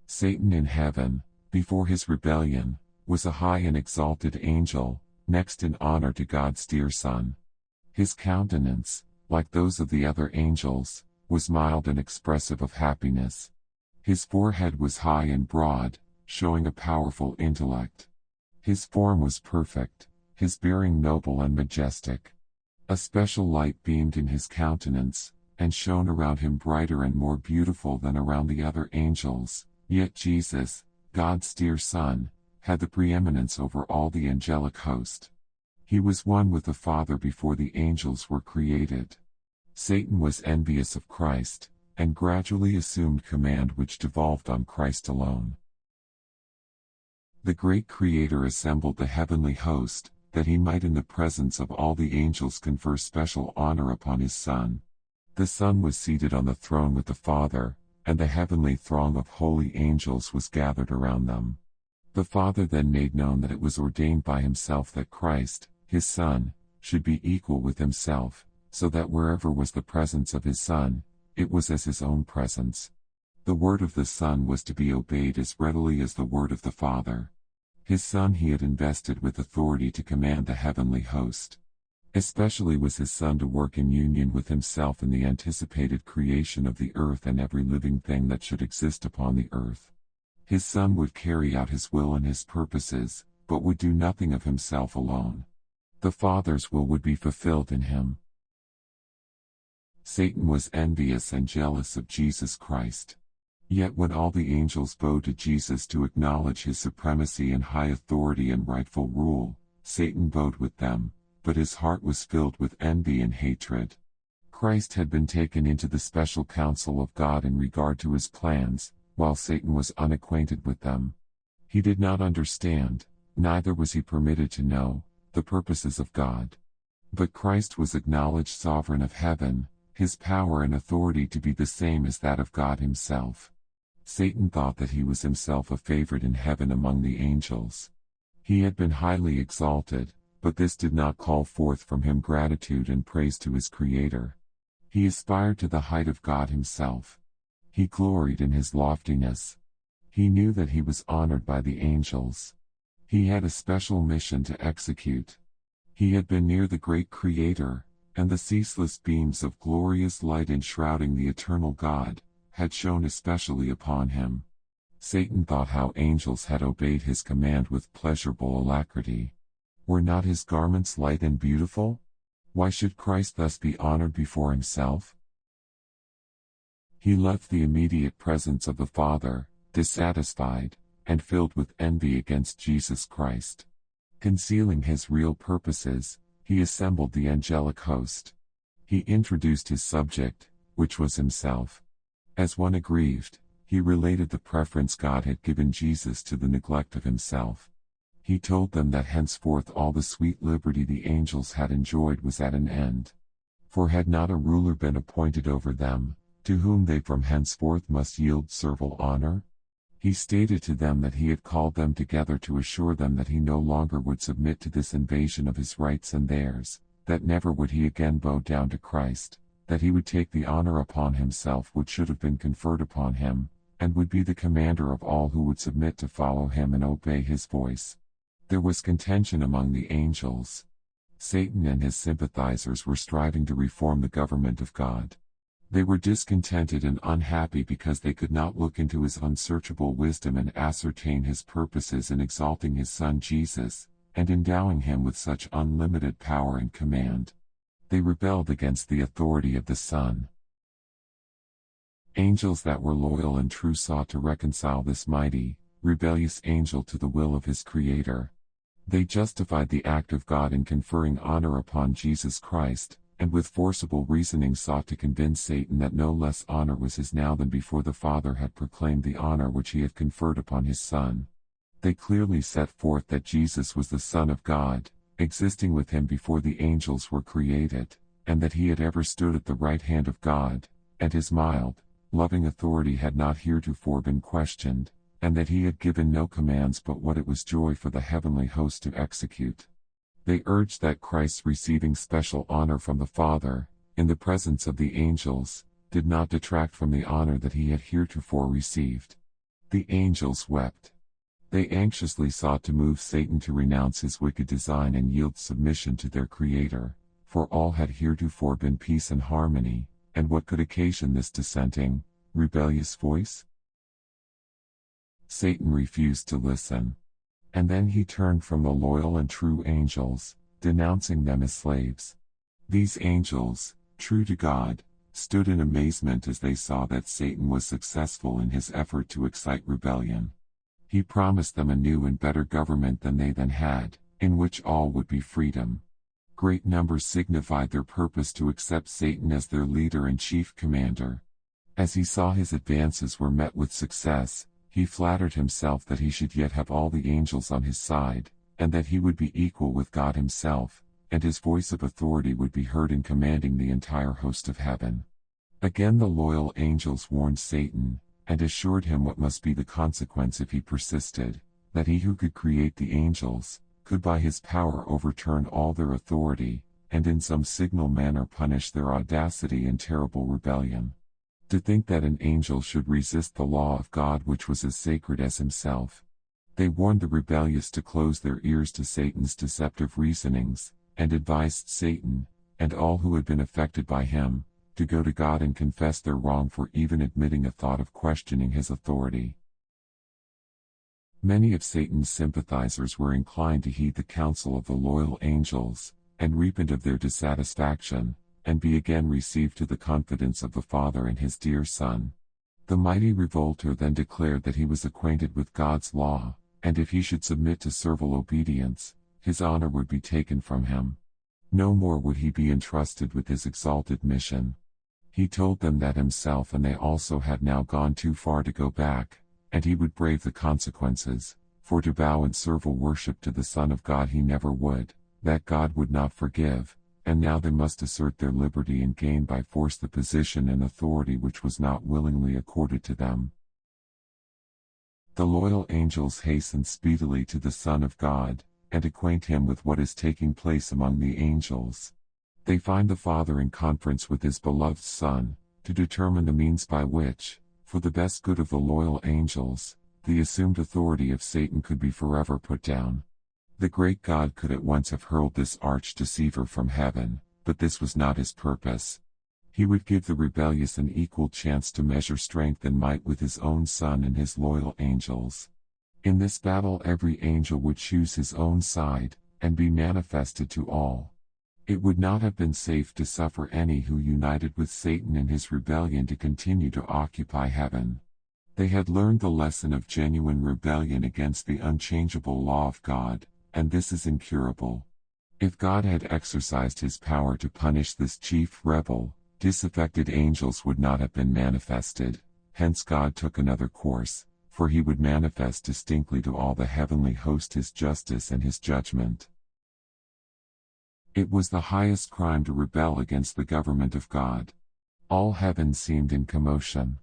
Satan in heaven, before his rebellion, was a high and exalted angel, next in honor to God's dear Son. His countenance, like those of the other angels, was mild and expressive of happiness. His forehead was high and broad, showing a powerful intellect. His form was perfect, his bearing noble and majestic. A special light beamed in his countenance, and shone around him brighter and more beautiful than around the other angels. Yet Jesus, God's dear Son, had the preeminence over all the angelic host. He was one with the Father before the angels were created. Satan was envious of Christ, and gradually assumed command which devolved on Christ alone. The great Creator assembled the heavenly host, that he might in the presence of all the angels confer special honor upon his Son. The Son was seated on the throne with the Father, and the heavenly throng of holy angels was gathered around them. The Father then made known that it was ordained by himself that Christ, his Son, should be equal with himself, so that wherever was the presence of his Son, it was as his own presence. The word of the Son was to be obeyed as readily as the word of the Father. His Son he had invested with authority to command the heavenly host. Especially was his Son to work in union with himself in the anticipated creation of the earth and every living thing that should exist upon the earth. His Son would carry out his will and his purposes, but would do nothing of himself alone. The Father's will would be fulfilled in him. Satan was envious and jealous of Jesus Christ. Yet when all the angels bowed to Jesus to acknowledge his supremacy and high authority and rightful rule, Satan bowed with them, but his heart was filled with envy and hatred. Christ had been taken into the special counsel of God in regard to his plans, while Satan was unacquainted with them. He did not understand, neither was he permitted to know, the purposes of God. But Christ was acknowledged sovereign of heaven, his power and authority to be the same as that of God himself. Satan thought that he was himself a favorite in heaven among the angels. He had been highly exalted, but this did not call forth from him gratitude and praise to his Creator. He aspired to the height of God himself. He gloried in his loftiness. He knew that he was honored by the angels. He had a special mission to execute. He had been near the great Creator, and the ceaseless beams of glorious light enshrouding the eternal God had shone especially upon him. Satan thought how angels had obeyed his command with pleasurable alacrity. Were not his garments light and beautiful? Why should Christ thus be honored before himself? He left the immediate presence of the Father, dissatisfied, and filled with envy against Jesus Christ. Concealing his real purposes, he assembled the angelic host. He introduced his subject, which was himself. As one aggrieved, he related the preference God had given Jesus to the neglect of himself. He told them that henceforth all the sweet liberty the angels had enjoyed was at an end. For had not a ruler been appointed over them, to whom they from henceforth must yield servile honor? He stated to them that he had called them together to assure them that he no longer would submit to this invasion of his rights and theirs, that never would he again bow down to Christ, that he would take the honor upon himself which should have been conferred upon him, and would be the commander of all who would submit to follow him and obey his voice. There was contention among the angels. Satan and his sympathizers were striving to reform the government of God. They were discontented and unhappy because they could not look into his unsearchable wisdom and ascertain his purposes in exalting his Son Jesus, and endowing him with such unlimited power and command. They rebelled against the authority of the Son. Angels that were loyal and true sought to reconcile this mighty, rebellious angel to the will of his Creator. They justified the act of God in conferring honor upon Jesus Christ, and with forcible reasoning sought to convince Satan that no less honor was his now than before the Father had proclaimed the honor which he had conferred upon his Son. They clearly set forth that Jesus was the Son of God, existing with him before the angels were created, and that he had ever stood at the right hand of God, and his mild, loving authority had not heretofore been questioned, and that he had given no commands but what it was joy for the heavenly host to execute. They urged that Christ's receiving special honor from the Father, in the presence of the angels, did not detract from the honor that he had heretofore received. The angels wept. They anxiously sought to move Satan to renounce his wicked design and yield submission to their Creator, for all had heretofore been peace and harmony, and what could occasion this dissenting, rebellious voice? Satan refused to listen. And then he turned from the loyal and true angels, denouncing them as slaves. These angels, true to God, stood in amazement as they saw that Satan was successful in his effort to excite rebellion. He promised them a new and better government than they then had, in which all would be freedom. Great numbers signified their purpose to accept Satan as their leader and chief commander. As he saw his advances were met with success, he flattered himself that he should yet have all the angels on his side, and that he would be equal with God himself, and his voice of authority would be heard in commanding the entire host of heaven. Again the loyal angels warned Satan, and assured him what must be the consequence if he persisted, that he who could create the angels, could by his power overturn all their authority, and in some signal manner punish their audacity and terrible rebellion. To think that an angel should resist the law of God which was as sacred as himself. They warned the rebellious to close their ears to Satan's deceptive reasonings, and advised Satan, and all who had been affected by him, to go to God and confess their wrong for even admitting a thought of questioning his authority. Many of Satan's sympathizers were inclined to heed the counsel of the loyal angels, and repent of their dissatisfaction, and be again received to the confidence of the Father and his dear Son. The mighty revolter then declared that he was acquainted with God's law, and if he should submit to servile obedience, his honor would be taken from him. No more would he be entrusted with his exalted mission. He told them that himself and they also had now gone too far to go back, and he would brave the consequences, for to bow in servile worship to the Son of God he never would, that God would not forgive, and now they must assert their liberty and gain by force the position and authority which was not willingly accorded to them. The loyal angels hasten speedily to the Son of God, and acquaint him with what is taking place among the angels. They find the Father in conference with his beloved Son, to determine the means by which, for the best good of the loyal angels, the assumed authority of Satan could be forever put down. The great God could at once have hurled this arch-deceiver from heaven, but this was not his purpose. He would give the rebellious an equal chance to measure strength and might with his own Son and his loyal angels. In this battle every angel would choose his own side, and be manifested to all. It would not have been safe to suffer any who united with Satan in his rebellion to continue to occupy heaven. They had learned the lesson of genuine rebellion against the unchangeable law of God, and this is incurable. If God had exercised his power to punish this chief rebel, disaffected angels would not have been manifested, hence God took another course, for he would manifest distinctly to all the heavenly host his justice and his judgment. It was the highest crime to rebel against the government of God. All heaven seemed in commotion.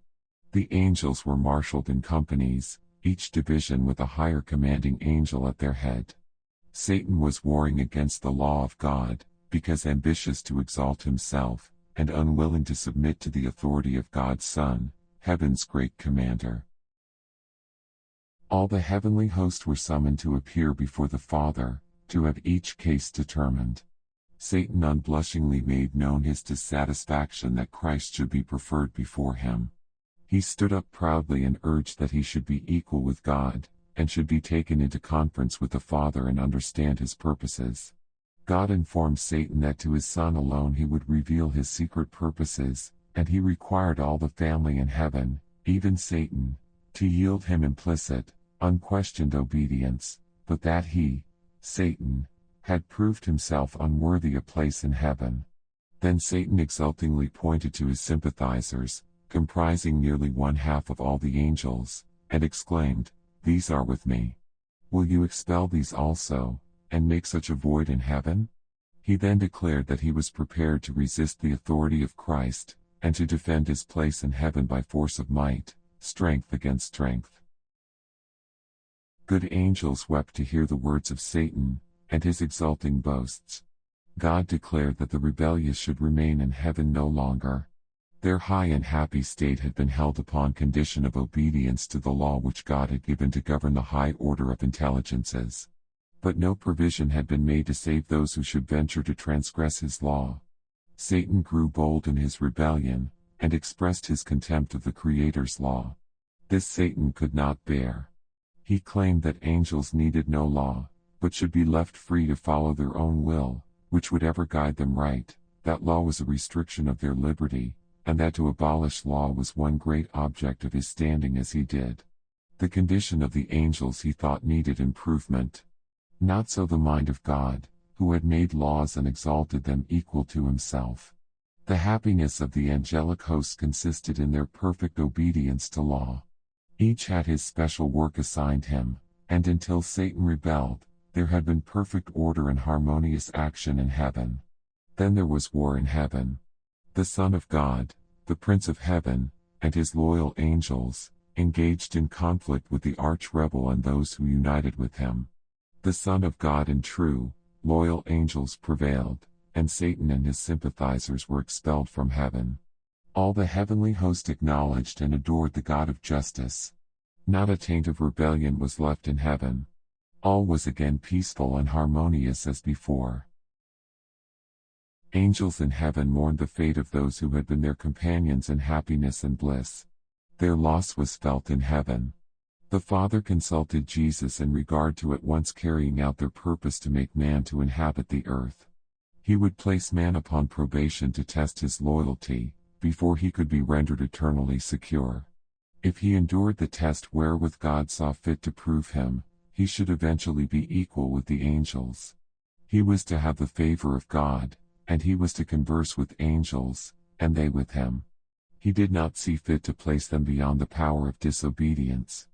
The angels were marshaled in companies, each division with a higher commanding angel at their head. Satan was warring against the law of God, because ambitious to exalt himself, and unwilling to submit to the authority of God's Son, heaven's great commander. All the heavenly host were summoned to appear before the Father, to have each case determined. Satan unblushingly made known his dissatisfaction that Christ should be preferred before him. He stood up proudly and urged that he should be equal with God, and should be taken into conference with the Father and understand his purposes. God informed Satan that to his Son alone he would reveal his secret purposes, and he required all the family in heaven, even Satan, to yield him implicit, unquestioned obedience, but that he, Satan, had proved himself unworthy a place in heaven. Then Satan exultingly pointed to his sympathizers, comprising nearly 1/2 of all the angels, and exclaimed, "These are with me. Will you expel these also, and make such a void in heaven?" He then declared that he was prepared to resist the authority of Christ, and to defend his place in heaven by force of might, strength against strength. Good angels wept to hear the words of Satan, and his exulting boasts. God declared that the rebellious should remain in heaven no longer. Their high and happy state had been held upon condition of obedience to the law which God had given to govern the high order of intelligences. But no provision had been made to save those who should venture to transgress his law. Satan grew bold in his rebellion, and expressed his contempt of the Creator's law. This Satan could not bear. He claimed that angels needed no law, but should be left free to follow their own will, which would ever guide them right, that law was a restriction of their liberty, and that to abolish law was one great object of his standing as he did. The condition of the angels he thought needed improvement. Not so the mind of God, who had made laws and exalted them equal to himself. The happiness of the angelic hosts consisted in their perfect obedience to law. Each had his special work assigned him, and until Satan rebelled, there had been perfect order and harmonious action in heaven. Then there was war in heaven. The Son of God, the Prince of Heaven, and his loyal angels, engaged in conflict with the arch-rebel and those who united with him. The Son of God and true, loyal angels prevailed, and Satan and his sympathizers were expelled from heaven. All the heavenly host acknowledged and adored the God of justice. Not a taint of rebellion was left in heaven. All was again peaceful and harmonious as before. Angels in heaven mourned the fate of those who had been their companions in happiness and bliss. Their loss was felt in heaven. The Father consulted Jesus in regard to at once carrying out their purpose to make man to inhabit the earth. He would place man upon probation to test his loyalty, before he could be rendered eternally secure. If he endured the test wherewith God saw fit to prove him, he should eventually be equal with the angels. He was to have the favor of God, and he was to converse with angels, and they with him. He did not see fit to place them beyond the power of disobedience.